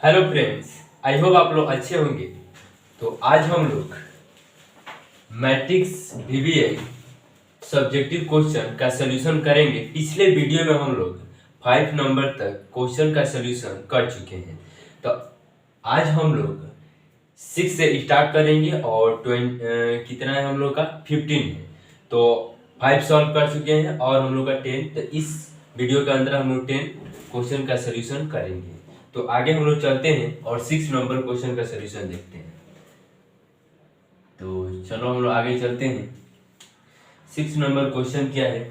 Hello friends, I hope आप लोग अच्छे होंगे। तो आज हम लोग मैट्रिक्स वीवीए सब्जेक्टिव क्वेश्चन का सलूशन करेंगे। पिछले वीडियो में हम लोग 5 नंबर तक क्वेश्चन का सलूशन कर चुके हैं। तो आज हम लोग 6 से स्टार्ट करेंगे और कितना है हम लोग का 15 है। तो 5 सॉल्व कर चुके हैं और हम लोग का 10। तो इस वीडियो के अंदर हम लोग 10 क्वेश्चन का सलूशन करेंगे। तो आगे हम लोग चलते हैं और 6 नंबर क्वेश्चन का सलूशन देखते हैं। तो चलो हम लोग आगे चलते हैं। 6 नंबर क्वेश्चन क्या है,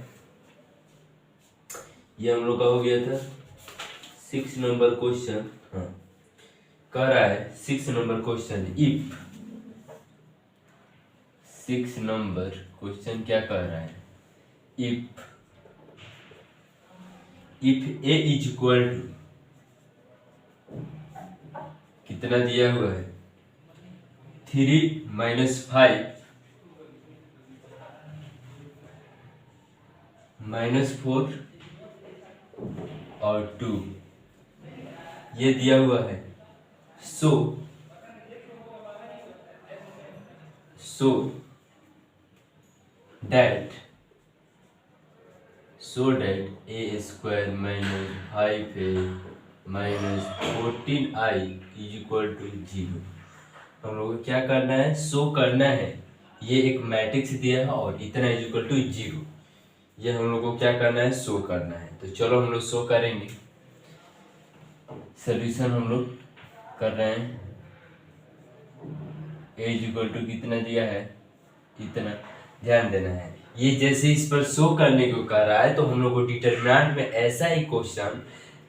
ये हम लोग का हो गया था 6 नंबर क्वेश्चन। हाँ, कह रहा है 6 number question if 6 number question क्या कह रहा है, if A is equal to कितना दिया हुआ है 3 - 5 -4 और 2 ये दिया हुआ है। So that a square - 5a - 14i is equal to 0। हम लोग को क्या करना है, शो करना है। ये एक मैट्रिक्स दिया है और इतना इज इक्वल टू 0, ये हम लोग को क्या करना है, शो करना है। तो चलो हम लोग शो करेंगे। सॉल्यूशन हम लोग कर रहे हैं। ए इज इक्वल टू कितना दिया है, इतना ध्यान देना है। ये जैसे इस पर शो करने को कह रहा है तो हम लोग को डिटरमिनेंट में ऐसा ही क्वेश्चन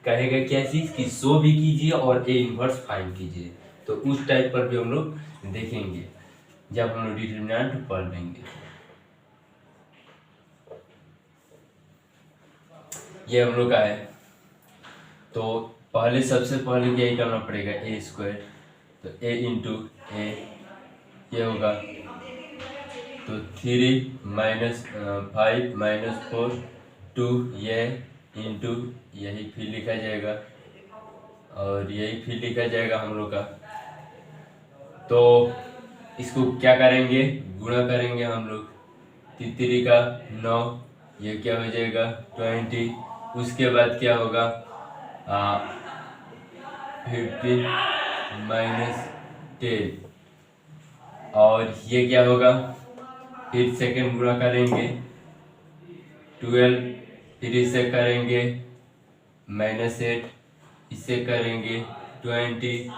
कहेगा क्या चीज कि शो भी कीजिए और ए इनवर्स फाइंड कीजिए। तो उस टाइप पर भी हम लोग देखेंगे जब हम लोग डिटरमिनेंट पढ़ लेंगे। ये हम लोग का है। तो पहले सबसे पहले क्या ही करना पड़ेगा, ए स्क्वायर। तो ए इंटू ए ये होगा, तो 3 - 5 - 4 2 ये इंटू यही फिर लिखा जाएगा और यही फिर लिखा जाएगा हम लोग का। तो इसको क्या करेंगे, गुणा करेंगे हम लोग। 3 का 9, ये क्या हो जाएगा 20। उसके बाद क्या होगा 15 - 10 और ये क्या होगा, फिर सेकेंड गुणा करेंगे 12, फिर इसे करेंगे -8, इसे करेंगे 20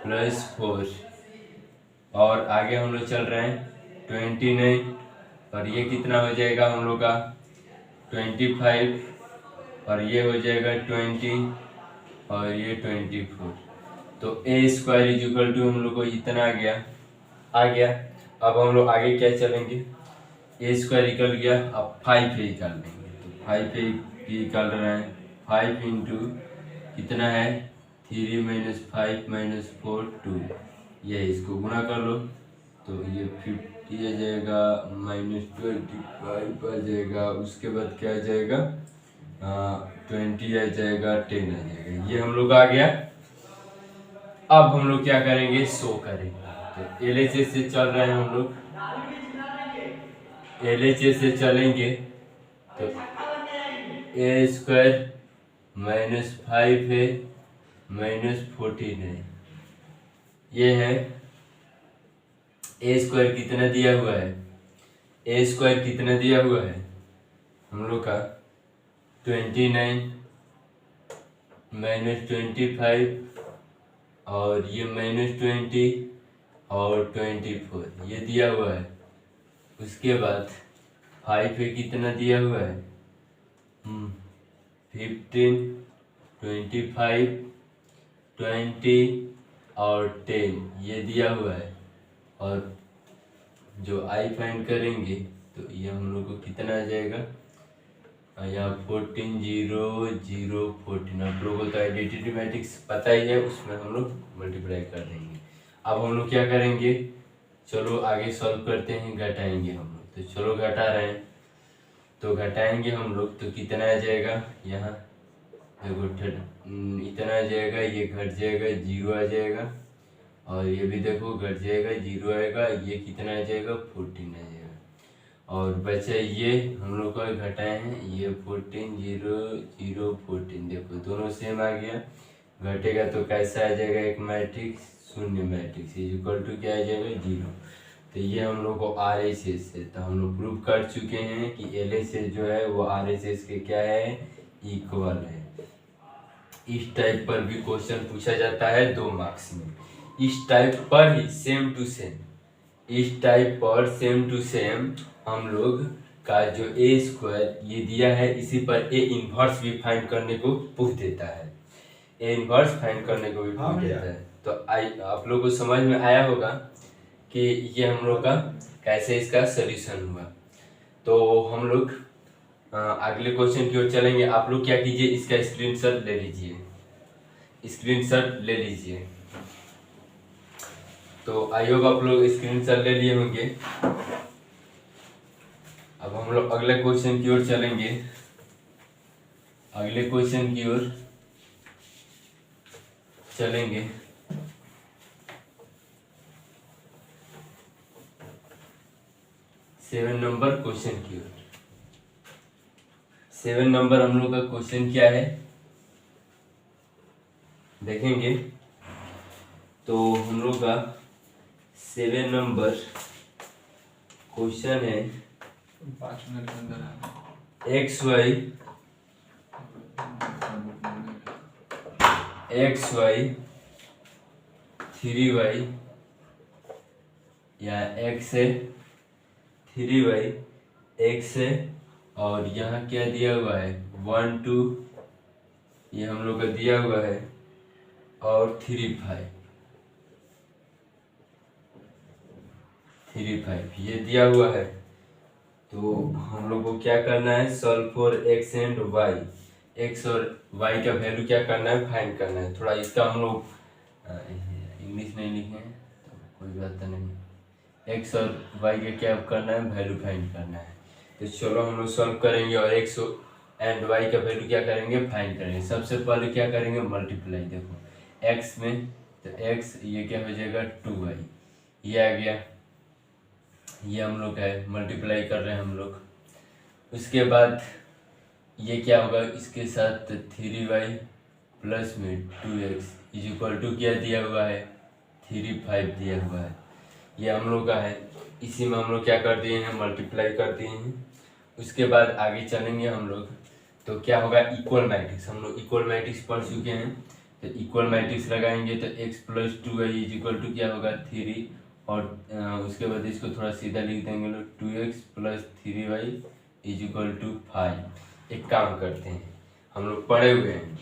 + 4 और आगे हम लोग चल रहे हैं 29 और ये कितना हो जाएगा हम लोग का 25 और ये हो जाएगा 20 और ये 24। तो ए स्क्वायर इज इक्वल टू हम लोग को इतना आ गया। अब हम लोग आगे क्या चलेंगे, ए स्क्वायर निकल गया, अब 5 पे निकाल देंगे। तो 5 पे निकाल रहे हैं, 5 इंटू कितना है 3 - 5 - 4 2, ये इसको गुणा कर लो। तो ये 50 आ जाएगा -25 आ जाएगा। उसके बाद क्या आ जाएगा 20 आ जाएगा, 10 आ जाएगा। ये हम लोग आ गया। अब हम लोग क्या करेंगे, शो करेंगे। तो LHS से चल रहे हैं हम लोग, LHS से चलेंगे तो ए स्क्वायर -5 है -14 है। ये है ए स्क्वायर कितना दिया हुआ है, ए स्क्वायर कितना दिया हुआ है हम लोग का 29 -25 और ये -20 और 24 ये दिया हुआ है। उसके बाद 5 पे कितना दिया हुआ है 15 25 20 और 10 ये दिया हुआ है। और जो आई फाइंड करेंगे तो ये हम लोग को कितना आ जाएगा यहाँ 14 0 0 14। आप लोगों को तो आइडेंटिटी मैट्रिक्स पता ही है, उसमें हम लोग मल्टीप्लाई कर देंगे। अब हम लोग क्या करेंगे, चलो आगे सॉल्व करते हैं, घटाएंगे हम लोग। तो चलो घटा रहे हैं, तो घटाएंगे हम लोग तो कितना आ जाएगा यहाँ देखो इतना आ जाएगा, ये घट जाएगा, 0 आ जाएगा, और ये भी देखो घट जाएगा, 0 आएगा, ये कितना आ जाएगा, 14 आ जाएगा। और बचा ये हम लोग का घटाए हैं, ये 14, 0, 0, 14, देखो दोनों सेम आ गया। घटेगा तो कैसा आ जाएगा, एक मैट्रिक्स, शून्य मैट्रिक्स इज इक्वल टू क्या आ जाएगा, 0। तो ये हम लोग को RHS है, तो हम लोग प्रूव कर चुके हैं कि LHS जो है वो RHS के क्या है, इक्वल है। इस टाइप पर भी क्वेश्चन पूछा जाता है 2 मार्क्स में, इस टाइप पर ही सेम टू सेम, इस टाइप पर सेम टू सेम हम लोग का जो A² ये दिया है, इसी पर A इन्वर्स भी फाइंड करने को पूछ देता है, A इन्वर्स फाइंड करने को भी पूछ देता है। तो आप लोग को समझ में आया होगा कि ये हम लोग का कैसे इसका सॉल्यूशन हुआ। तो हम लोग अगले क्वेश्चन की ओर चलेंगे। आप लोग क्या कीजिए, इसका स्क्रीनशॉट ले लीजिए, स्क्रीनशॉट ले लीजिए। तो आई होप आप लोग स्क्रीनशॉट ले लिए होंगे। अब हम लोग अगले क्वेश्चन की ओर चलेंगे, अगले क्वेश्चन की ओर चलेंगे। सेवन नंबर क्वेश्चन की ओर। 7 नंबर हम लोग का क्वेश्चन क्या है देखेंगे। तो हम लोग का 7 नंबर क्वेश्चन है, 5 मिनट के अंदर XY XY 3Y या X है 3Y X है, और यहाँ क्या दिया हुआ है 1 2, ये हम लोग का दिया हुआ है, और 3 5 ये दिया हुआ है। तो हम लोग को क्या करना है, solve for X and Y, X और Y का वैल्यू क्या करना है, फाइंड करना है। थोड़ा इसका हम लोग इंग्लिश नहीं लिखे हैं तो कोई बात नहीं। X और Y का क्या करना है, वैल्यू फाइंड करना है। तो चलो हम लोग सॉल्व करेंगे और X एंड Y का वैल्यू क्या करेंगे, फाइंड करेंगे। सबसे पहले क्या करेंगे, मल्टीप्लाई। देखो X में तो X ये क्या हो जाएगा 2Y, ये आ गया, ये हम लोग है मल्टीप्लाई कर रहे हैं हम लोग। उसके बाद ये क्या होगा, इसके साथ 3Y प्लस में 2X इज इक्वल टू क्या दिया हुआ है, 3 5 दिया हुआ है, ये हम लोग का है। इसी में हम लोग क्या कर दिए हैं, मल्टीप्लाई कर दिए हैं। उसके बाद आगे चलेंगे हम लोग, तो क्या होगा, इक्वल मैट्रिक्स। हम लोग इक्वल मैट्रिक्स पढ़ चुके हैं, तो इक्वल मैट्रिक्स लगाएंगे तो X plus 2Y is equal to क्या होगा 3, और उसके बाद इसको थोड़ा सीधा लिख देंगे लोग, 2X plus 3Y is equal to 5। एक काम करते हैं, हम लोग पढ़े हुए हैं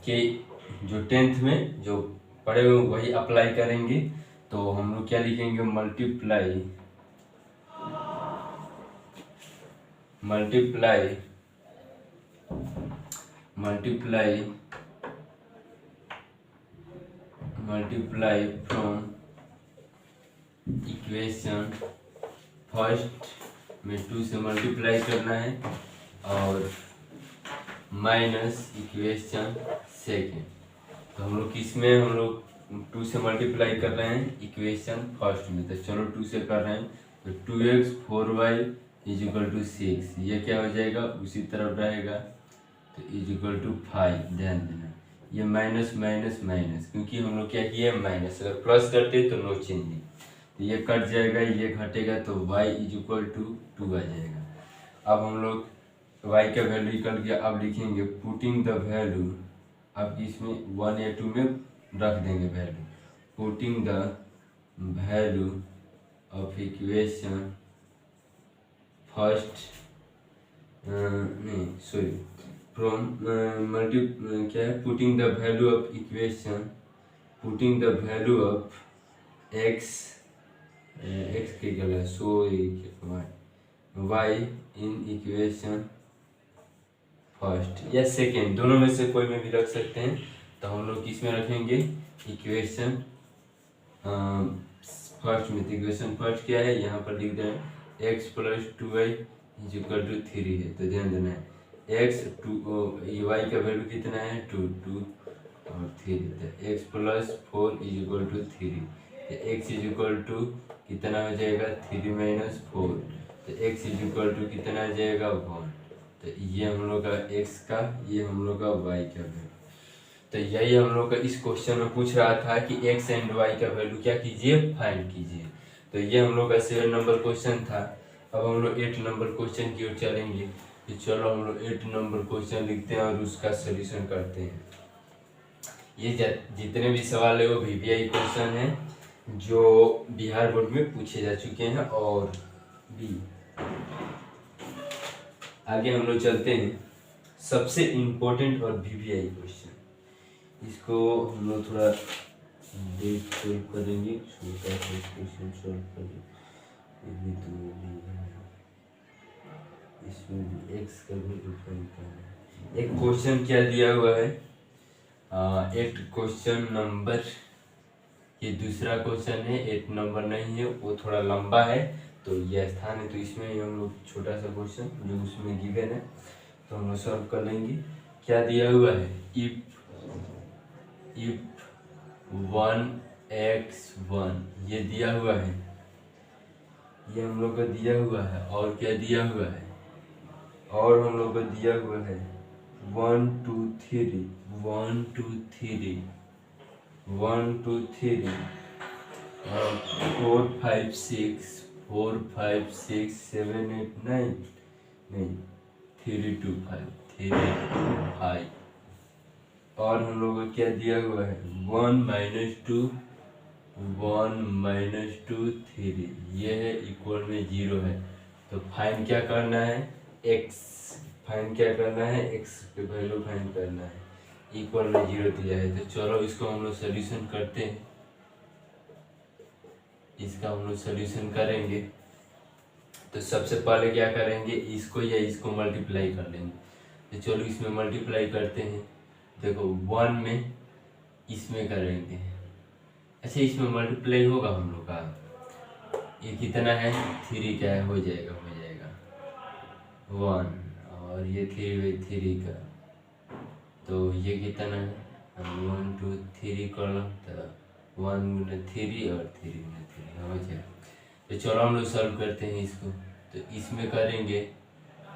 कि जो 10th में जो पढ़े हुए वही अप्लाई करेंगे। तो हम लोग क्या लिखेंगे, मल्टीप्लाई फ्रॉम इक्वेशन फर्स्ट में 2 से मल्टीप्लाई करना है, और माइनस इक्वेशन सेकेंड। तो हम लोग किसमें, हम लोग 2 से मल्टीप्लाई कर रहे हैं इक्वेशन फर्स्ट में, तो चलो 2 से कर रहे हैं। तो 2x 4y is equal to 6, ये क्या हो जाएगा, उसी तरफ रहेगा, तो इज इक्वल टू 5। ध्यान देना, ये माइनस माइनस माइनस, क्योंकि हम लोग क्या किए माइनस, अगर प्लस करते तो नो चेंज, तो ये कट जाएगा, ये घटेगा, तो y इज इक्वल टू 2 आ जाएगा। अब हम लोग y का वैल्यू निकल गया, अब लिखेंगे पुटिंग द वैल्यू, अब इसमें 1 या 2 में रख देंगे value, putting the value of equation first, नहीं सॉरी, फ्रॉम क्या है, putting the value of equation, putting the value of x के गला y इन इक्वेशन फर्स्ट या सेकेंड, दोनों में से कोई में भी रख सकते हैं। तो हम लोग किस में रखेंगे, इक्वेशन फर्स्ट में। तो इक्वेशन फर्स्ट क्या है, यहाँ पर लिख दें x plus 2y is equal to 3 है। तो ध्यान देना है एक्स टू, वाई का वैल्यू कितना है 2 और 3, तो x plus 4 is equal to 3, तो एक्स इज इक्वल टू कितना हो जाएगा 3 माइनस 4, तो एक्स इज इक्वल टू कितना आ जाएगा 1। तो ये हम लोग का एक्स का, ये हम लोग का वाई का वैल्यू। तो यही हम लोग का इस क्वेश्चन में पूछ रहा था कि एक्स एंड वाई का वैल्यू क्या कीजिए, फाइंड कीजिए। तो ये हम लोग का 7 नंबर क्वेश्चन था। अब हम लोग 8 नंबर क्वेश्चन की ओर चलेंगे। तो चलो हम लोग 8 नंबर क्वेश्चन लिखते हैं और उसका सोल्यूशन करते हैं। ये जितने भी सवाल है वो VVI क्वेश्चन है जो बिहार बोर्ड में पूछे जा चुके हैं। और भी आगे हम लोग चलते हैं, सबसे इम्पोर्टेंट और VVI क्वेश्चन, इसको हम लोग थोड़ा देख सॉल्व करेंगे। छोटा सा क्वेश्चन सॉल्व करेंगे, इसमें भी एक्स का भी डिफरेंट करना है। एक क्वेश्चन क्या दिया हुआ है, एक क्वेश्चन नंबर, ये दूसरा क्वेश्चन है, 8 नंबर नहीं है, वो थोड़ा लंबा है तो यह स्थान है, तो इसमें हम लोग छोटा सा क्वेश्चन जो उसमें गिवन है तो हम लोग सॉल्व कर लेंगे। क्या दिया हुआ है, इफ 1x1, ये दिया हुआ है, ये हम लोग को दिया हुआ है। और क्या दिया हुआ है, और हम लोग को दिया हुआ है 1 2 3 1 2 3 1 2 3 4 5 6 4 5 6 7 8 9 नहीं 3 2 5 3 5। और हम लोग को क्या दिया हुआ है 1 -2 1 -2 3, ये है इक्वल में 0 है। तो फाइन क्या करना है, x फाइन क्या करना है, x के वैल्यू फाइन करना है, इक्वल में 0 दिया है। तो चलो इसको हम लोग सोल्यूशन करते हैं। इसका हम लोग सोल्यूशन करेंगे तो सबसे पहले क्या करेंगे, इसको या इसको मल्टीप्लाई कर लेंगे। तो चलो इसमें मल्टीप्लाई करते हैं। देखो 1 में इसमें करेंगे, अच्छा इसमें मल्टीप्लाई होगा हम लोग का, ये कितना है 3 का है, हो जाएगा 1 और ये 3/3 का, तो ये कितना है 1 2 3 कॉलम, तो 1 गुना 3 और 3 गुना 3 हो जाएगा। तो चलो हम लोग सॉल्व करते हैं इसको। तो इसमें करेंगे,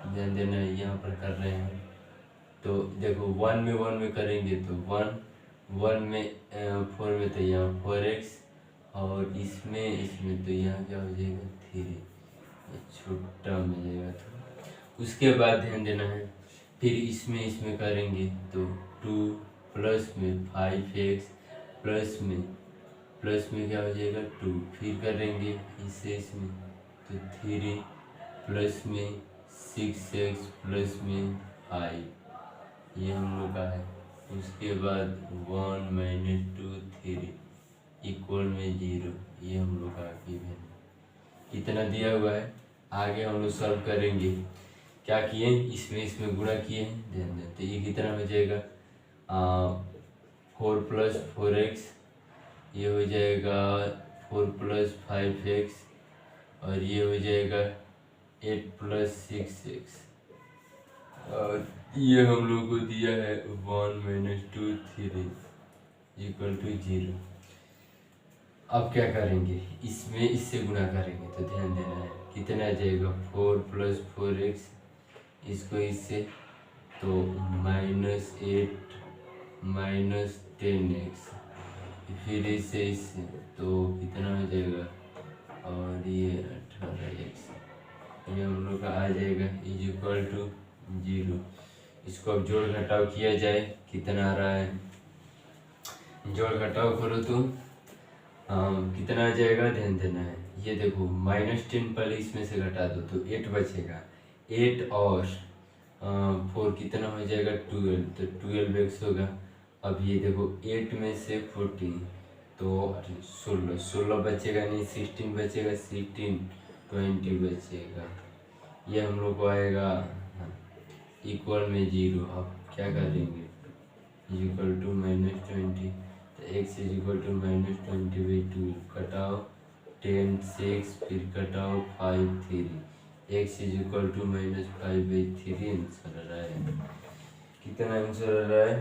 ध्यान देना यहाँ पर कर रहे हैं। तो देखो 1 में करेंगे तो 1 में 4 में तो यहाँ 4x, और इसमें तो यहाँ क्या हो जाएगा 3, छोटा मिल जाएगा। तो उसके बाद ध्यान देना है, फिर इसमें करेंगे तो 2 प्लस में 5x प्लस में क्या हो जाएगा 2, फिर करेंगे इसमें तो 3 प्लस में 6x प्लस में 5, ये हम लोग का है। उसके बाद 1 -2 3 इक्वल में 0, ये हम लोग का गिवन इतना दिया हुआ है। आगे हम लोग सॉल्व करेंगे, क्या किए इसमें गुणा किए हैं, ध्यान दें। तो ये कितना हो जाएगा 4 + 4x, ये हो जाएगा 4 + 5x, और ये हो जाएगा 8 + 6x, और ये हम लोग को दिया है 1 -2 3 इक्वल टू 0। अब क्या करेंगे, इससे गुणा करेंगे, तो ध्यान देना है कितना आ जाएगा 4 + 4x, इसको इससे तो -8 -10x, फिर इससे तो कितना हो जाएगा, और ये 18x, ये हम लोग का आ जाएगा इज इक्वल टू 0। इसको अब जोड़ घटाव किया जाए, कितना आ रहा है, जोड़ घटाव करो तो कितना आ जाएगा, ध्यान देना है। ये देखो -10 पहले इसमें से घटा दो तो 8 बचेगा, 8 और 4 कितना हो जाएगा 12, तो 12x होगा। अब ये देखो 8 में से 14 तो 16 बचेगा, नहीं 16 बचेगा, 16 20 बचेगा, ये हम लोग को आएगा इक्वल में 0। अब क्या करेंगे इक्वल टू -20, तो x इज इक्वल टू -20/2, कटाओ 10 6, फिर कटाओ 5 3, x is equal to -5/3 answer आ रहा है। कितना आंसर आ रहा है?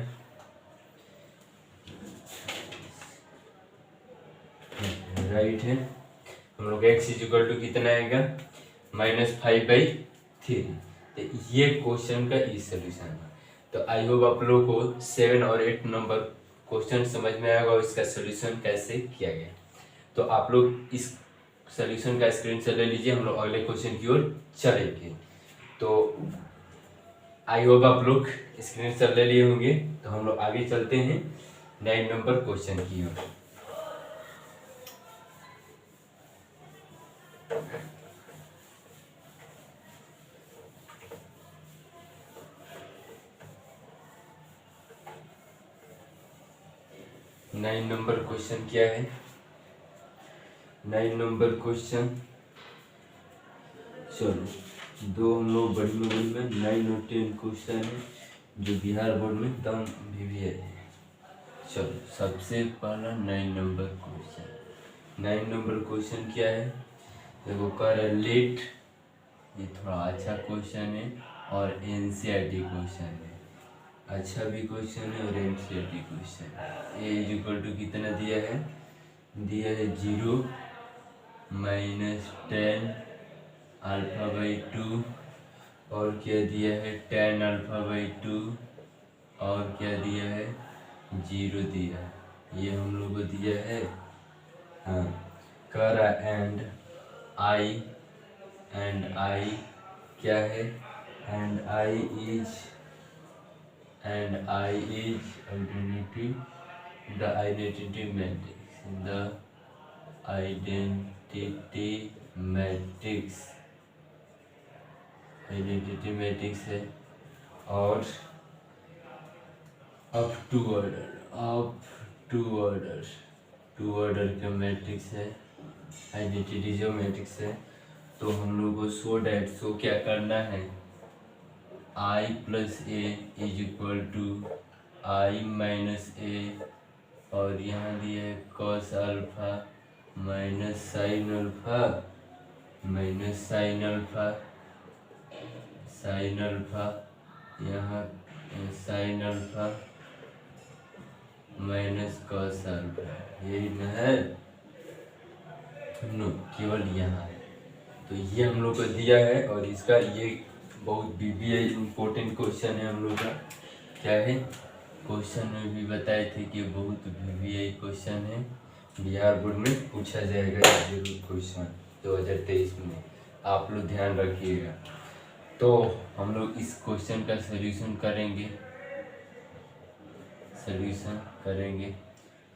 राइट है। हम लोग x इज इक्वल टू कितना आएगा? -5/3। तो ये क्वेश्चन का ई सोल्यूशन है। तो आई होप आप लोगों को 7 और 8 नंबर क्वेश्चन समझ में आएगा और इसका सोल्यूशन कैसे किया गया। तो आप लोग इस सोल्यूशन का स्क्रीनशॉट ले लीजिए, हम लोग अगले क्वेश्चन की ओर चलेंगे। तो आई होप आप लोग स्क्रीनशॉट ले लिए होंगे। तो हम लोग आगे चलते हैं 9 नंबर क्वेश्चन की ओर। नाइन नंबर क्वेश्चन क्या है? 9 नंबर क्वेश्चन, चलो दो हम लोग बड़ी मोबाइल में 9 और 10 क्वेश्चन है जो बिहार बोर्ड में दम भी है। चलो सबसे पहला 9 नंबर क्वेश्चन। 9 नंबर क्वेश्चन क्या है? देखो कह रहे लेट, ये थोड़ा अच्छा क्वेश्चन है और एनसीईआरटी क्वेश्चन है। अच्छा भी क्वेश्चन है और एनसीईआरटी क्वेश्चन है। ए इज इक्वल टू कितना दिया है? दिया है 0 -10 α/2 और क्या दिया है? tan α/2 और क्या दिया है? 0 दिया है। ये हम लोग को दिया है। हाँ, कह रहा एंड आई क्या है? And I is alternative the identity matrix है और अप टू ऑर्डर का मैट्रिक्स है, आइडेंटिटी जो मैट्रिक्स है। तो हम लोग को शो क्या करना है? I + a is equal to I - a और यहाँ दिया है cos alpha minus sine alpha यहाँ sine alpha minus cos alpha, यही न है? नो, केवल यहाँ है। तो ये हम लोग को दिया है और इसका ये बहुत बीबीआई इम्पोर्टेंट क्वेश्चन है हम लोग का। क्या है? क्वेश्चन में भी बताए थे कि बहुत बीबीआई क्वेश्चन है, बिहार बोर्ड में पूछा जाएगा जरूर क्वेश्चन 2023 में, आप लोग ध्यान रखिएगा। तो हम लोग इस क्वेश्चन का सॉल्यूशन करेंगे।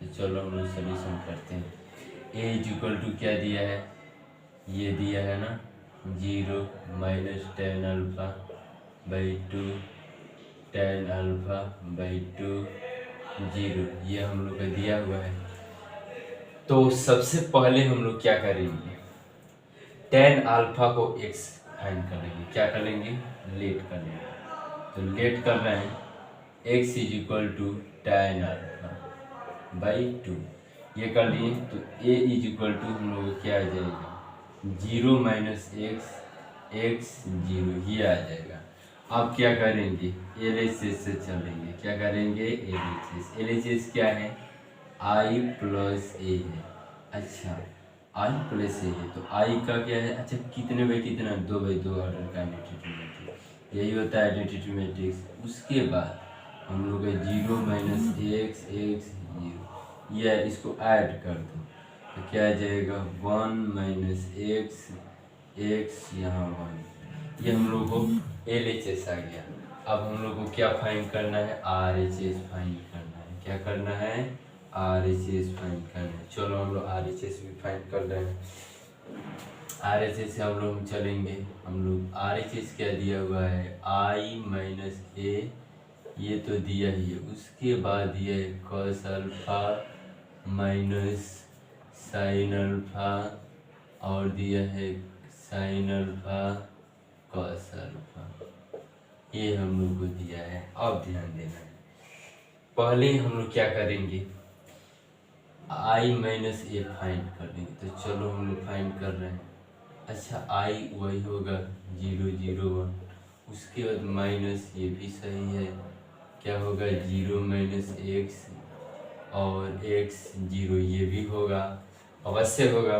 तो चलो हम लोग सॉल्यूशन करते हैं। ए इज इक्वल टू क्या दिया है? ये दिया है ना 0 -10 α/2 tan α/2 0, ये हम लोग का दिया हुआ है। तो सबसे पहले हम लोग क्या करेंगे? tan अल्फा को x फाइंड कर लेंगे। क्या कर लेंगे? लेट कर लेंगे। तो लेट कर रहे हैं x is equal to tan α/2, ये कर लिए। तो a इज इक्वल टू हम लोग क्या आ जाएगा? 0 - x 0, ये आ जाएगा। अब क्या करेंगे? LHS से चलेंगे। क्या करेंगे? LHS क्या है? I + a है। अच्छा, I + a है तो I का क्या है? अच्छा, कितने बाई कितना? 2/2 ऑर्डर का आइडेंटिटी मैट्रिक्स, यही होता है आइडेंटिटी मैट्रिक्स। उसके बाद हम लोग 0 - x 0, यह इसको ऐड कर दो तो क्या आ जाएगा? 1 - x यहाँ 1, ये हम लोग को LHS आ गया। अब हम लोग को क्या फाइंड करना है? RHS फाइंड करना है। क्या करना है? RHS फाइंड करना है। चलो हम लोग RHS भी फाइंड कर रहे हैं। RHS से हम लोग चलेंगे। हम लोग RHS क्या दिया हुआ है? I - a, ये तो दिया ही है। उसके बाद दिया है cos alpha minus sine alpha और दिया है साइन अल्फा cos अल्फा, ये हम लोग को दिया है। अब ध्यान देना है, पहले हम लोग क्या करेंगे? I - a फाइंड कर लेंगे। तो चलो हम लोग फाइंड कर रहे हैं। अच्छा आई वही होगा 0 0 1, उसके बाद माइनस, ये भी सही है, क्या होगा 0 माइनस एक्स, और एक्स 0 ये भी होगा, अवश्य होगा।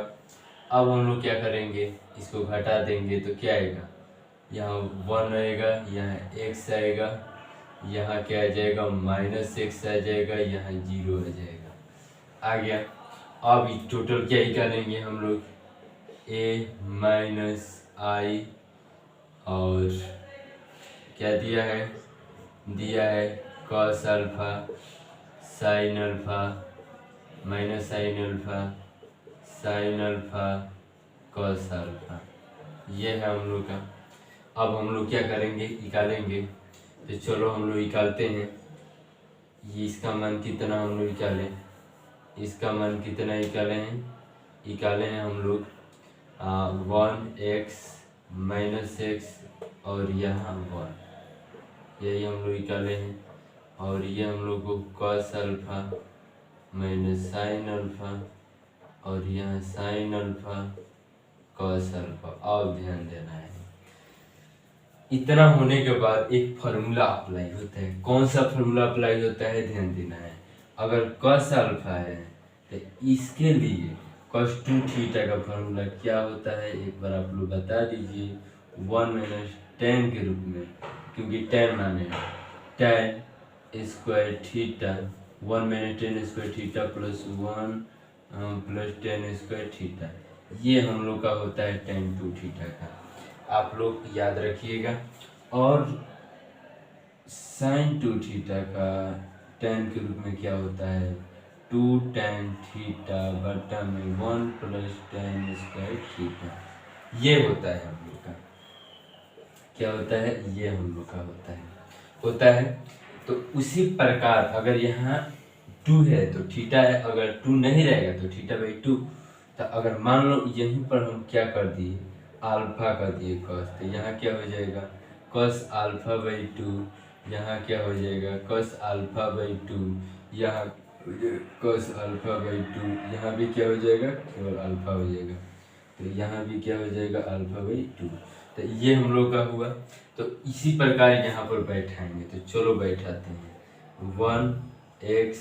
अब हम लोग क्या करेंगे, इसको घटा देंगे तो क्या आएगा, यहाँ 1 आएगा, यहाँ एक्स आएगा, यहाँ क्या आ जाएगा माइनस एक्स आ जाएगा, यहाँ 0 आ जाएगा, आ गया। अब टोटल क्या निकालेंगे हम लोग, ए माइनस आई, और क्या दिया है cos alpha sign alpha minus sine alpha cos alpha, ये है हम लोग का। अब हम लोग क्या करेंगे, निकालेंगे, तो चलो हम लोग निकालते हैं। ये इसका मान कितना हम लोग निकालें, इसका मान कितना निकाले हैं हम लोग 1x माइनस एक्स, और यहाँ 1, यही हम लोग निकाले हैं। और ये हम लोग को cos alpha minus sine alpha, और यहाँ साइन अल्फा कॉस अल्फा। अब ध्यान देना है, इतना होने के बाद एक फार्मूला अप्लाई होता है। कौन सा फार्मूला अप्लाई होता है, ध्यान देना है। अगर कॉस अल्फा है तो इसके लिए कॉस 2 थीटा का फार्मूला क्या होता है, एक बार आप लोग बता दीजिए। 1 माइनस टेन के रूप में, क्योंकि टेन माने ten square theta, 1 minus ten square theta plus 1 plus ten square theta, ये हम लोग का होता है टेन 2 थीटा का, आप लोग याद रखिएगा। और साइन 2 थीटा का टेन के रूप में क्या होता है 2 टेन थीटा बटा में 1 प्लस टेन स्क्वायर थीटा, ये होता है हम लोग का। क्या होता है, ये हम लोग का होता है। तो उसी प्रकार अगर यहाँ 2 है तो थीटा है, अगर 2 नहीं रहेगा तो थीटा बाई 2। तो अगर मान लो यहीं पर हम क्या कर दिए, अल्फा कर दिए कॉस, तो यहाँ क्या हो जाएगा कॉस अल्फा बाई 2, यहाँ क्या हो जाएगा कॉस अल्फा बाई 2, यहाँ कॉस अल्फा बाई 2, यहाँ भी क्या हो जाएगा केवल अल्फा हो जाएगा, तो यहाँ भी क्या हो जाएगा अल्फा बाई 2। तो ये हम लोग का हुआ। तो इसी प्रकार यहाँ पर बैठाएंगे, तो चलो बैठाते हैं 1x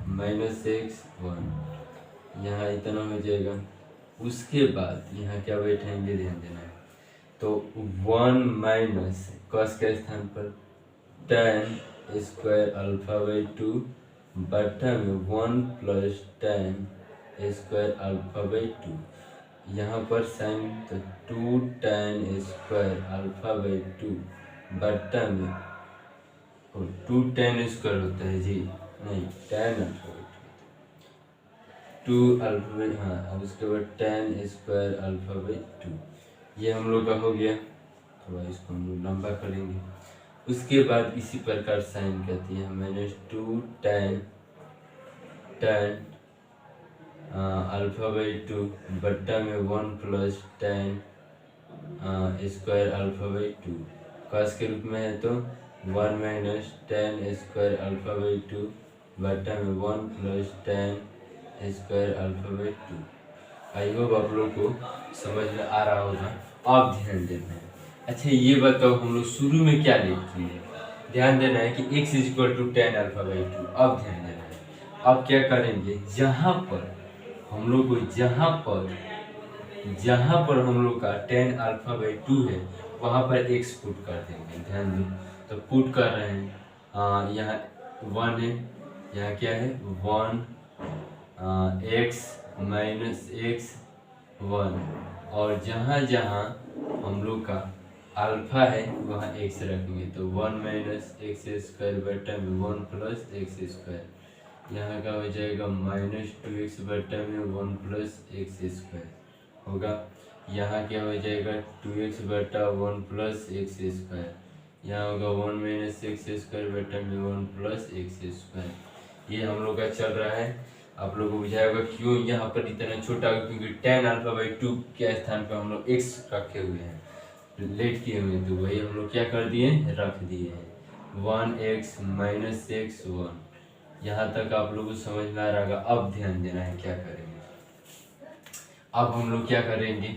माइनस एक्स 1, यहाँ इतना हो जाएगा। उसके बाद यहाँ क्या बैठाएंगे, ध्यान देना है। तो 1 माइनस कॉस के स्थान पर टेन स्क्वायर अल्फा बाई 2 बटा में 1 plus ten square alpha by 2, यहाँ पर साइन, तो 2 टेन स्क्वायर अल्फा बाई 2 बटा में, और 2 टेन स्क्वायर होता है जी, नहीं ten alpha by 2 alpha by, हाँ, अब उसके बाद टेन स्क्वायर अल्फा बाई 2, ये हम लोग का हो गया। थोड़ा इसको हम लोग लंबा करेंगे। उसके बाद इसी प्रकार साइन कहती है माइनस 2 टेन अल्फा बाई 2 बट्टा में 1 plus ten square alpha by 2, cos के रूप में है तो 1 minus ten square alpha by 2 बट्टा में 1 plus ten square alpha by 2। I hope आप लोग को समझ में आ रहा होगा। अब ध्यान देना है। अच्छा ये बताओ, हम लोग शुरू में क्या लिख किए, ध्यान देना है कि x equal to tan alpha by 2। अब ध्यान देना है, अब क्या करेंगे, जहाँ पर हम लोग को जहाँ पर हम लोग का टेन अल्फा बाई 2 है वहाँ पर x पुट कर देंगे। ध्यान दो, तो पुट कर रहे हैं, यहाँ 1 है, यहाँ क्या है 1 x माइनस एक्स 1, और जहाँ जहाँ हम लोग का अल्फा है वहाँ x रखेंगे, तो 1 माइनस एक्स स्क्वायर बटा में 1 प्लस एक्स स्क्वायर, यहाँ का हो जाएगा माइनस 2x बटा में 1 प्लस एक्स स्क्वायर होगा। यहाँ क्या हो जाएगा 2x बटा 1 प्लस एक्स स्क्वायर, यहाँ होगा 1 माइनस एक्स स्क्वायर बटा में 1 प्लस एक्स स्क्वायर। ये हम लोग का चल रहा है। आप लोग को बुझाएगा क्यों यहाँ पर इतना छोटा, क्योंकि टेन अल्फा बाई 2 के स्थान पर हम लोग x रखे हुए हैं, लेट किए हुए हैं, तो वही हम लोग क्या कर दिए, रख दिए हैं 1x माइनस एक्स 1। यहाँ तक आप लोगों को समझ में आ रहा होगा। अब ध्यान देना है क्या करेंगे, अब हम लोग क्या करेंगे,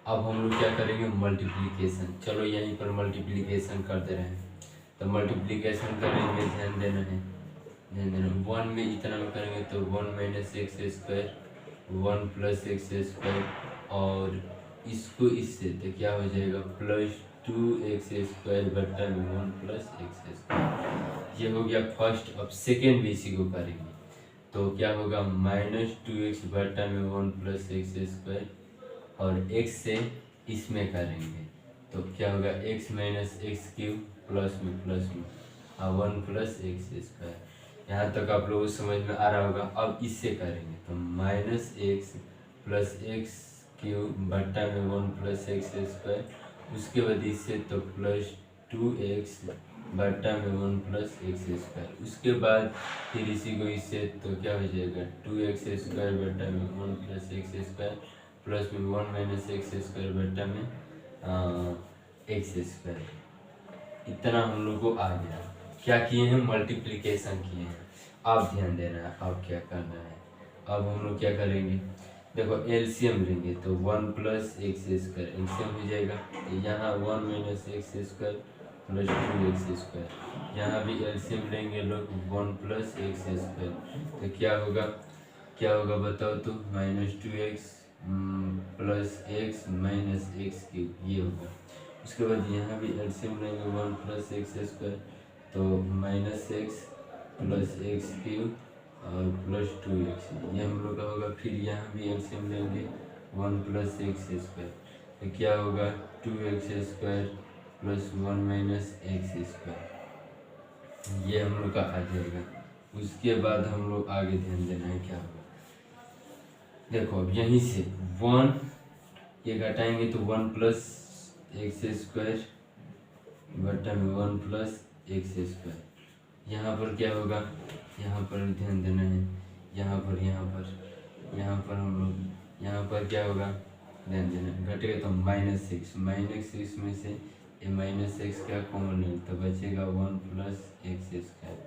अब हम लोग क्या करेंगे, मल्टीप्लिकेशन। चलो यहीं पर मल्टीप्लिकेशन कर दे रहे हैं, तो मल्टीप्लिकेशन करेंगे, ध्यान देना है, ध्यान देना। 1 में इतना में करेंगे तो 1 minus x square, 1 plus x square, और इसको इससे तो क्या हो जाएगा, +2x स्क्वायर बट्टा में 1 प्लस एक्स स्क्वायर। ये हो गया फर्स्ट। अब सेकेंड भी इसी को करेंगे तो क्या होगा, -2x बट्टा में 1 प्लस एक्स स्क्वायर, और x से इसमें करेंगे तो क्या होगा, x minus x cube plus में 1 प्लस एक्स स्क्वायर। यहाँ तक आप लोगों को समझ में आ रहा होगा। अब इससे करेंगे तो -x प्लस एक्स क्यूब बट्टा में 1 प्लस एक्स स्क्वायर, उसके बाद इससे तो +2x बट्टा में 1 प्लस एक्स स्क्वायर, उसके बाद फिर इसी को इससे तो क्या हो जाएगा, 2x स्क्वायर बट्टा में 1 प्लस एक्स स्क्वायर, प्लस में 1 माइनस एक्स स्क्वायर बट्टा में एक्स स्क्वायर। इतना हम लोग को आ गया। क्या किए हैं, मल्टीप्लिकेशन किए हैं। अब ध्यान देना है, अब क्या करना है। अब हम लोग क्या करेंगे, देखो एलसीएम लेंगे तो 1 प्लस एक्स स्क्वायर एलसीएम हो जाएगा, तो यहाँ 1 minus x square plus 2x square, यहाँ भी एलसीएम लेंगे लोग 1 प्लस एक्स स्क्वायर, तो क्या होगा बताओ तो, -2x plus x minus x cube, ये होगा। उसके बाद यहाँ भी एलसीएम लेंगे 1 प्लस एक्स स्क्वायर, तो -x प्लस एक्स क्यूब और प्लस 2x, ये हम लोग का होगा। फिर यहाँ भी एलसीएम लेंगे 1 प्लस एक्स स्क्वायर, तो क्या होगा, 2x square plus 1 minus x square, ये हम लोग का आ जाएगा। उसके बाद हम लोग आगे ध्यान देना है क्या होगा। देखो अब यहीं से 1 ये घटाएंगे तो 1 प्लस एक्स स्क्वायर बट्टा में 1 प्लस एक्स स्क्वायर, यहाँ पर क्या होगा, यहाँ पर ध्यान देना है, यहाँ पर हम लोग यहाँ पर क्या होगा, ध्यान देना, घटेगा तो -6 में से ये -6 क्या कॉमन है तो बचेगा 1 प्लस एक्स स्क्वायर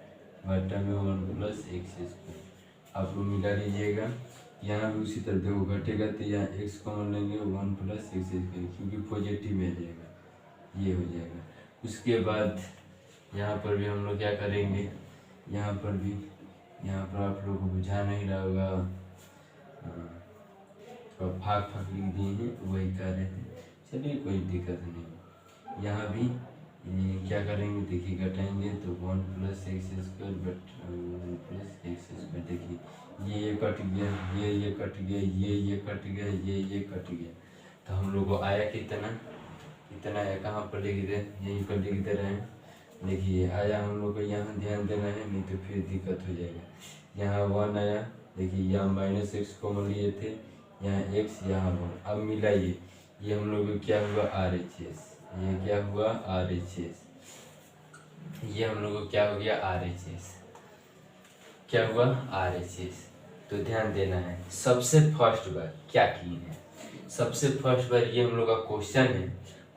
बट्टा में 1 प्लस एक्स स्क्वायर। आप लोग मिला लीजिएगा, यहाँ भी उसी तरह देखो घटेगा तो यहाँ x कॉमन लेंगे 1 प्लस एक्स स्क्वायर, क्योंकि पॉजिटिव में आ जाएगा, ये हो जाएगा। उसके बाद यहाँ पर भी हम लोग क्या करेंगे, यहाँ पर आप लोगों को बुझा नहीं रहा होगा, तो फाक लिख दिए हैं, वही कर रहे हैं, चलिए कोई दिक्कत नहीं। यहाँ भी क्या करेंगे, देखिए घटाएंगे तो 1 plus x square but 1 plus x square, देखिए ये कट गया, ये कट गया, ये कट गया, ये कट गया, तो हम लोग को आया कितना आया, कहाँ पर लिख दे, यहीं पर लिख दे रहे हैं। देखिए आया हम लोग को, यहाँ ध्यान देना है, नहीं तो फिर दिक्कत हो जाएगा। यहाँ 1 आया, देखिए यहाँ -x कॉमन लिए थे, यहाँ x, यहाँ 1, अब मिलाइए, ये हम लोग को क्या हुआ, RHS, ये क्या हुआ, RHS, ये हम लोग को क्या हो गया, RHS, क्या हुआ, RHS। तो ध्यान देना है, सबसे फर्स्ट बार क्या किए हैं, सबसे फर्स्ट बार ये हम लोग का क्वेश्चन है।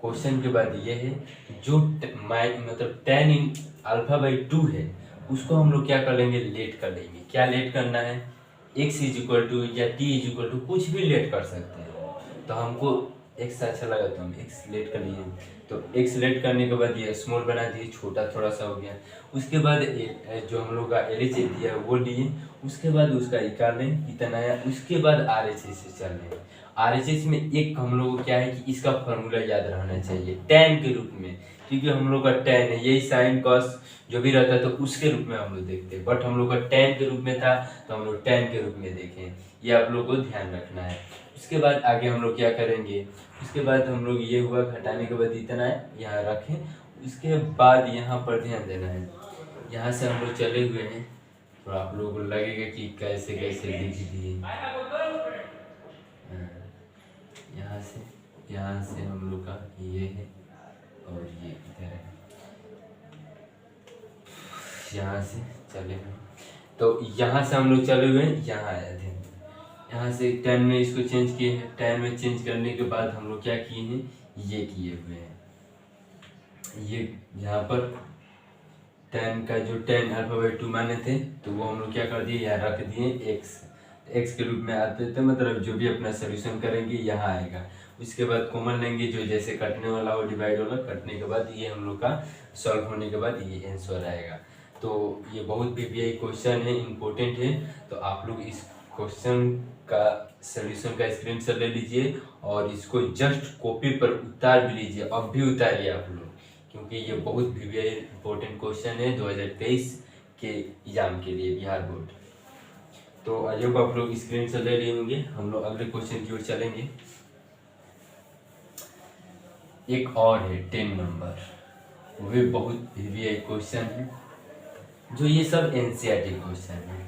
क्वेश्चन के बाद ये है जो मतलब tan इन α/2 है, उसको हम लोग क्या कर लेंगे, लेट कर लेंगे। क्या लेट करना है, x = या t = कुछ भी लेट कर सकते हैं। तो हमको x अच्छा लगा तो हम x लेट कर लिए, तो x लेट करने के बाद ये स्मॉल बना दिए, छोटा थोड़ा सा हो गया। उसके बाद जो हम लोग का LHS दिया है वो लिए, उसके बाद उसका निकालें कितना आया, उसके बाद RHS से चल रहे हैं। RHS में एक हम लोग को क्या है कि इसका फॉर्मूला याद रहना चाहिए tan के रूप में, क्योंकि हम लोग का tan है, यही साइन कॉस जो भी रहता है तो उसके रूप में हम लोग देखते हैं, बट हम लोग का tan के रूप में था तो हम लोग tan के रूप में देखें, ये आप लोग को ध्यान रखना है। उसके बाद आगे हम लोग क्या करेंगे, उसके बाद हम लोग ये हुआ, घटाने के बाद इतना है यहाँ रखें। उसके बाद यहाँ पर ध्यान देना है, यहाँ से हम लोग चले हुए हैं, तो आप लोगों को लगेगा कि कैसे लिख दिए। यहाँ से हम लोग का ये है और ये इधर है, यहाँ से चले हुए, तो यहाँ से हम लोग चले हुए हैं, यहाँ आए थे, यहाँ से tan में इसको चेंज किए हैं। tan में चेंज करने के बाद हम लोग क्या किए हैं, ये किए हुए हैं, ये यहाँ पर tan का जो tan α/2 माने थे तो वो हम लोग क्या कर दिए, यहाँ रख दिए x के रूप में आते थे, मतलब जो भी अपना सोल्यूशन करेंगे यहाँ आएगा। उसके बाद कॉमन लेंगे, जो जैसे कटने वाला हो डिवाइड वाला, कटने के बाद ये हम लोग का सॉल्व होने के बाद ये आंसर आएगा। तो ये बहुत वीवीआई क्वेश्चन है, इम्पोर्टेंट है। तो आप लोग इस क्वेश्चन का सॉल्यूशन का स्क्रीनशॉट ले लीजिए और इसको जस्ट कॉपी पर उतार भी लीजिए, अब भी उतारिए आप लोग, क्योंकि ये बहुत वीवीआई इम्पोर्टेंट क्वेश्चन है 2023 के एग्जाम के लिए, बिहार बोर्ड। तो आई होप आप लोग स्क्रीनशॉट ले लिए होंगे। हम लोग अगले क्वेश्चन की ओर चलेंगे। एक और है 10 नंबर, वो भी बहुत वीवीआई क्वेश्चन है, जो ये सब एनसीईआरटी क्वेश्चन है।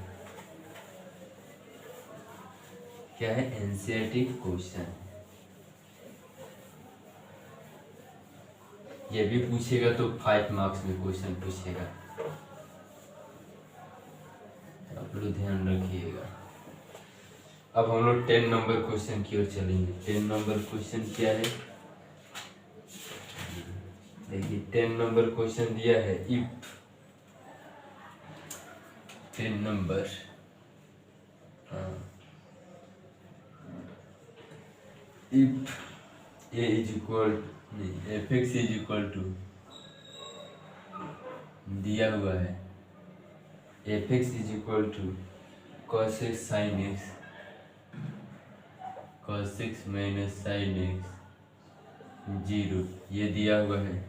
क्या है? NCERT question. ये भी पूछेगा तो 5 मार्क्स में क्वेश्चन पूछेगा, आप लोग ध्यान रखिएगा। अब हम लोग 10 नंबर क्वेश्चन की ओर चलेंगे। 10 नंबर क्वेश्चन क्या है? देखिए 10 नंबर क्वेश्चन दिया है, if 10 number if A is equal नहीं f x is equal to दिया हुआ है f x is equal to cos x sin x cos x minus sine x 0, ये दिया हुआ है।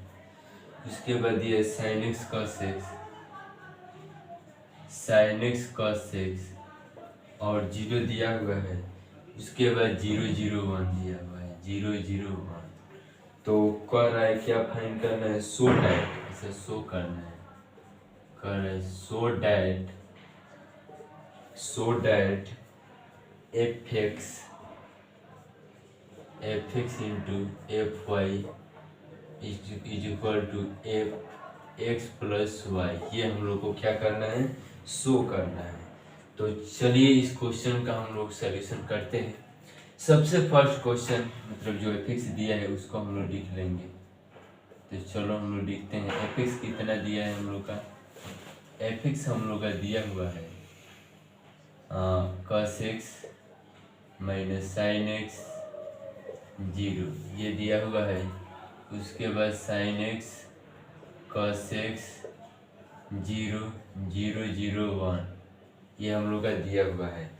उसके बाद ये sin x cos x sin x cos x और 0 दिया हुआ है। उसके बाद 0 0 1 दिया हुआ है, 0 0 1। तो कह रहा है क्या फाइंड करना है? सो डैट, इसे शो करना है, कर रहा है so that f x into f y is equal to f x plus y. ये हम लोग को क्या करना है? शो करना है। तो चलिए इस क्वेश्चन का हम लोग सॉल्यूशन करते हैं। सबसे फर्स्ट क्वेश्चन मतलब जो एफ एक्स दिया है उसको हम लोग लिख लेंगे। तो चलो हम लोग लिखते हैं एफ एक्स कितना दिया है हम लोग का। एफ एक्स हम लोग का दिया हुआ है cos x minus sine x 0, ये दिया हुआ है। उसके बाद साइन एक्स cos x 0 0 0 1, ये हम लोग का दिया हुआ है।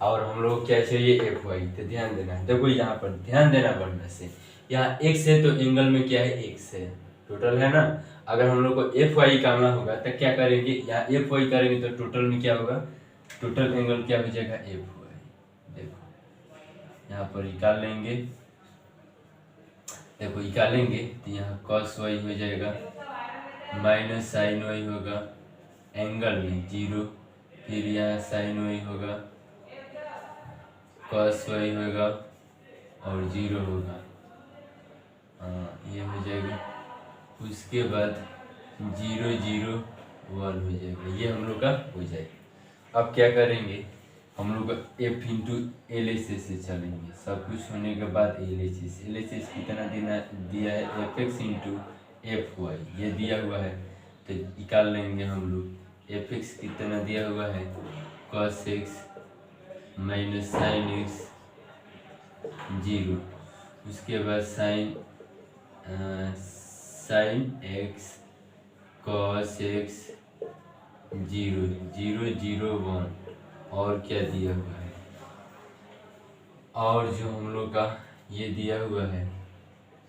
और हम लोग क्या चाहिए? F y. तो ध्यान देना है, देखो यहाँ पर ध्यान देना बढ़िया से। यहाँ एक्स है तो एंगल में क्या है? एक्स है, टोटल है ना। अगर हम लोग को एफ वाई करना होगा तो क्या करेंगे? यहाँ एफ वाई करेंगे तो टोटल में क्या होगा? टोटल एंगल क्या हो जाएगा? F y. देखो यहाँ पर निकाल लेंगे, देखो निकालेंगे तो यहाँ cos वाई हो जाएगा माइनस साइन वाई होगा, एंगल में 0, फिर यहाँ साइन वाई होगा, cos वाई होगा और 0 होगा। ये हो जाएगा। उसके बाद 0 0 1 हो जाएगा, ये हम लोग का हो जाएगा। अब क्या करेंगे? हम लोग F into L H S से चलेंगे। सब कुछ होने के बाद एल एच एस कितना देना दिया है? F x into f y, ये दिया हुआ है तो निकाल लेंगे हम लोग। एफ एक्स कितना दिया हुआ है? cos x minus sine x 0, उसके बाद साइन एक्स cos x 0 0 0 1 और क्या दिया हुआ है? और जो हम लोग का ये दिया हुआ है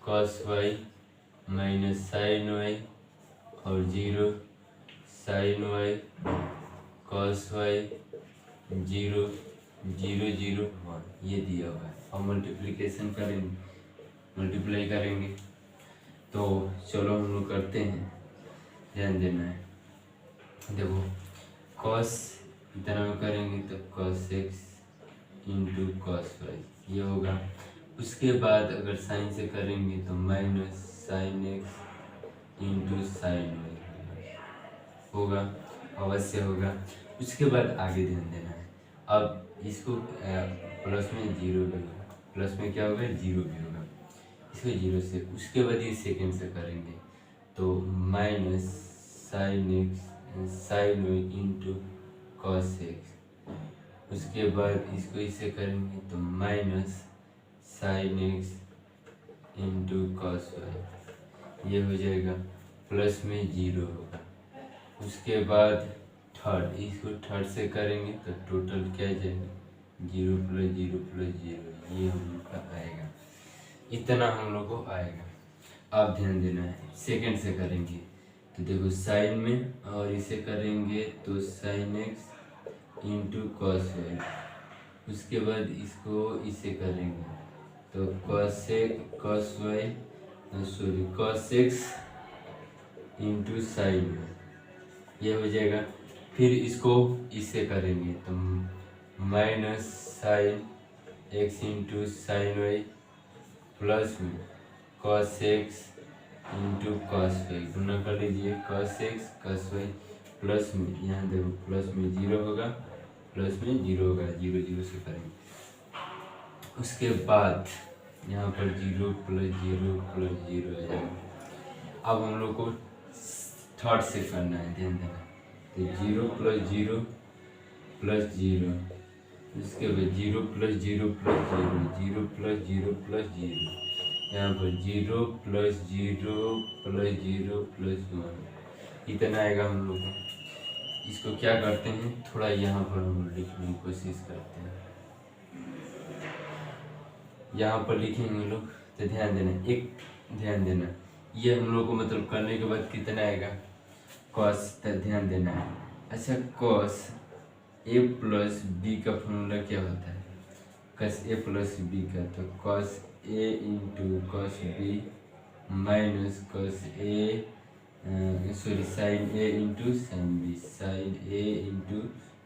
cos y minus sine y और 0 साइन वाई cos y 0 0 0 1, ये दिया हुआ है। और मल्टीप्लिकेशन करेंगे, मल्टीप्लाई करेंगे। तो चलो हम लोग करते हैं, ध्यान देना है। देखो cos इतना में करेंगे तो cos x into cos y ये होगा। उसके बाद अगर साइन से करेंगे तो minus sine x into sine y होगा, अवश्य होगा। उसके बाद आगे ध्यान देना है। अब इसको प्लस में 0 भी होगा, प्लस में क्या होगा? 0 भी होगा, इसको 0 से। उसके बाद ये सेकेंड से करेंगे तो minus sine x sine y into cos x. उसके बाद इसको इससे करेंगे तो minus sine x into cos y, ये हो जाएगा प्लस में 0 होगा। उसके बाद थर्ड, इसको थर्ड से करेंगे तो टोटल क्या जाएगा 0 प्लस 0 प्लस 0, ये हम लोग का आएगा, इतना हम लोग को आएगा। आप ध्यान देना है, सेकंड से करेंगे तो देखो साइन में, और इसे करेंगे तो sine x into cos y, उसके बाद इसको इसे करेंगे तो cos y sorry cos x into sine y, ये हो जाएगा। फिर इसको इससे करेंगे तो minus sine x into sine y plus में cos x into cos y, गुना कर लीजिए cos x cos y plus में, यहाँ देखो प्लस में 0 होगा, प्लस में 0 होगा, 0 0 से करेंगे। उसके बाद यहाँ पर 0 प्लस 0 प्लस 0 आ जाएगा। अब हम लोग को थर्ड से करना है, ध्यान देना, तो 0 प्लस 0 प्लस 0, उसके बाद 0 प्लस 0 प्लस 0, 0 प्लस 0 प्लस 0, यहाँ पर 0 प्लस 0 प्लस 0 प्लस 1, इतना आएगा हम लोग को। इसको क्या करते हैं, थोड़ा यहाँ पर हम लिखने की कोशिश करते हैं, यहाँ पर लिखेंगे लोग तो ध्यान देना, एक ध्यान देना, ये हम लोग को मतलब करने के बाद कितना आएगा कॉस, ध्यान देना है। अच्छा, कॉस ए प्लस बी का फॉर्मूला क्या होता है, कॉस ए प्लस बी का, तो cos a into cos b minus cos a sorry sine a into sine b, sine a into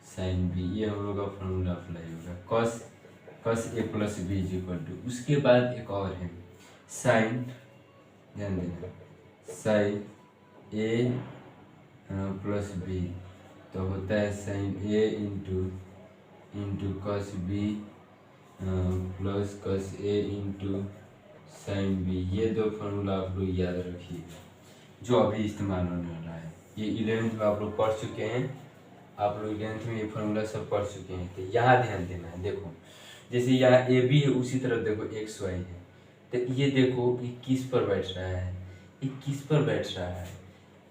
sine b, ये हम लोग का फॉर्मूला अप्लाई होगा, cos a plus b is equal to. उसके बाद एक और है साइन, ध्यान देना, साइन ए प्लस बी, तो होता है sine a into cos b plus cos a into sine b, ये दो फार्मूला आप लोग याद रखिएगा जो अभी इस्तेमाल होने वाला है। ये 11th में आप लोग पढ़ चुके हैं, आप लोग 11th में ये फार्मूला सब पढ़ चुके हैं। तो यहाँ ध्यान देना है, देखो जैसे यहाँ ए बी है, उसी तरह देखो एक्स वाई है, तो ये देखो ये किस पर बैठ रहा है, ये किस पर बैठ रहा है,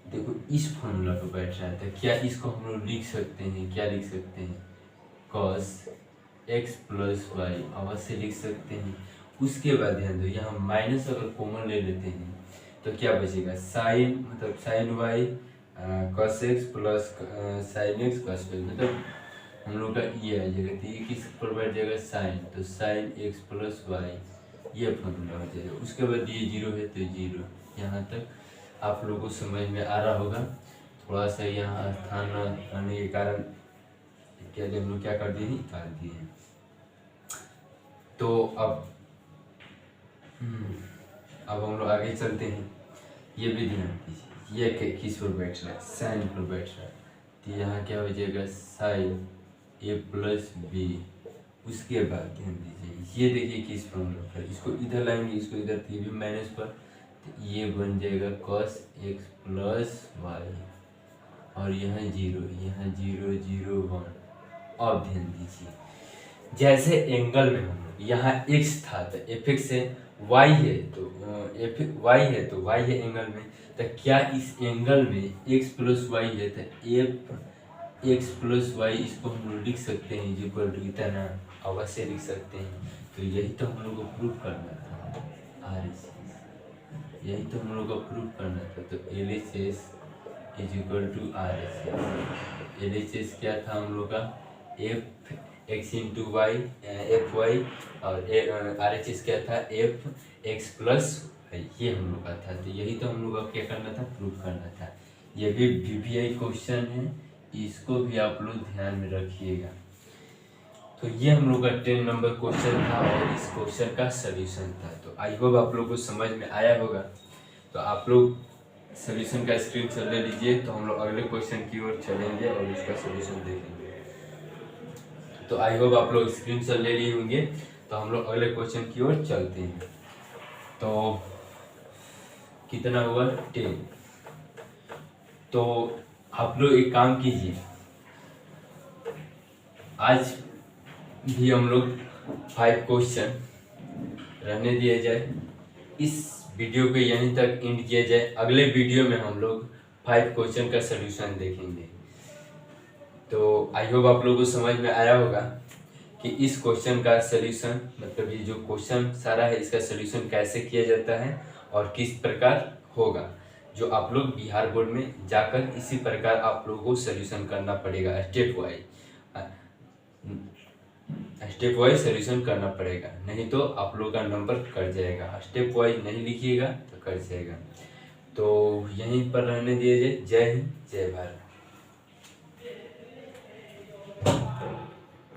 देखो इस फॉर्मूला पर बैठ रहा है। तो क्या इसको हम लोग लिख सकते हैं, क्या लिख सकते हैं, कॉस एक्स प्लस वाई अवश्य लिख सकते हैं। उसके बाद ध्यान दो, यहाँ माइनस अगर कॉमन ले लेते हैं तो क्या बचेगा, साइन मतलब sine y cos x plus sine x cos y, मतलब हम लोग का ये आ जाएगा, तो ये किस पर बैठ जाएगा साइन, तो साइन एक्स प्लस वाई, ये फॉर्मूला हो जाएगा। उसके बाद ये 0 है तो 0, यहाँ तक आप लोगों को समझ में आ रहा होगा। थोड़ा सा यहाँ स्थान आने के कारण क्या हम लोग क्या कर दिए, निकाल दिए हैं। तो अब हम लोग आगे चलते हैं, ये भी ध्यान दीजिए, ये किस पर बैठ रहा है, साइन पर बैठ रहा है, तो यहाँ क्या हो जाएगा साइन ए प्लस बी। उसके बाद ध्यान दीजिए, ये देखिए किस फॉर्मूला पर, इसको इधर लाएंगे, इसको इधर, तो ये भी माइनस पर, तो ये बन जाएगा कॉस एक्स प्लस वाई, और यहाँ 0 यहाँ 0 0 1। अब ध्यान दीजिए, जैसे एंगल में हम लोग यहाँ x था तो एफ एक्स है, y है तो y है तो y है एंगल में, तो क्या इस एंगल में x प्लस वाई है तो एफ एक्स प्लस वाई, इसको हम लोग लिख सकते हैं इक्वल टू इतना, अवश्य लिख सकते हैं। तो यही तो हम लोग को प्रूव करना था, यही तो हम लोग को प्रूव करना था। तो LHS is equal to RHS, LHS क्या था हम लोग का, f x into y f y, और RHS क्या था, एफ एक्स प्लस वाई, ये हम लोग का था। तो यही तो हम लोग का क्या करना था, प्रूव करना था। ये भी VBI क्वेश्चन है, इसको भी आप लोग ध्यान में रखिएगा। तो ये हम लोग का 10 नंबर क्वेश्चन था और इस क्वेश्चन का सलूशन था। तो आई होप आप लोग को समझ में आया होगा। तो आप लोग सलूशन का स्क्रीनशॉट ले लीजिए, तो हम लोग अगले क्वेश्चन की ओर चलेंगे और इसका सलूशन देखेंगे। तो आई होप आप लोग स्क्रीनशॉट ले लिए होंगे, तो हम लोग अगले क्वेश्चन की ओर चलते हैं। तो कितना हुआ 10। तो आप लोग एक काम कीजिए, आज भी हम लोग 5 क्वेश्चन रहने दिए जाए, इस वीडियो को यहीं तक एंड किया जाए। अगले वीडियो में हम लोग 5 क्वेश्चन का सलूशन देखेंगे। तो आई होप आप लोगों को समझ में आया होगा कि इस क्वेश्चन का सलूशन, मतलब ये जो क्वेश्चन सारा है इसका सलूशन कैसे किया जाता है और किस प्रकार होगा। जो आप लोग बिहार बोर्ड में जाकर इसी प्रकार आप लोगों को सलूशन करना पड़ेगा, स्टेप वाइज सलूशन करना पड़ेगा, नहीं तो आप लोगों का नंबर कट जाएगा। स्टेप वाइज नहीं लिखिएगा तो कट जाएगा। तो यहीं पर रहने दिया जाए। जय हिंद, जय भारत।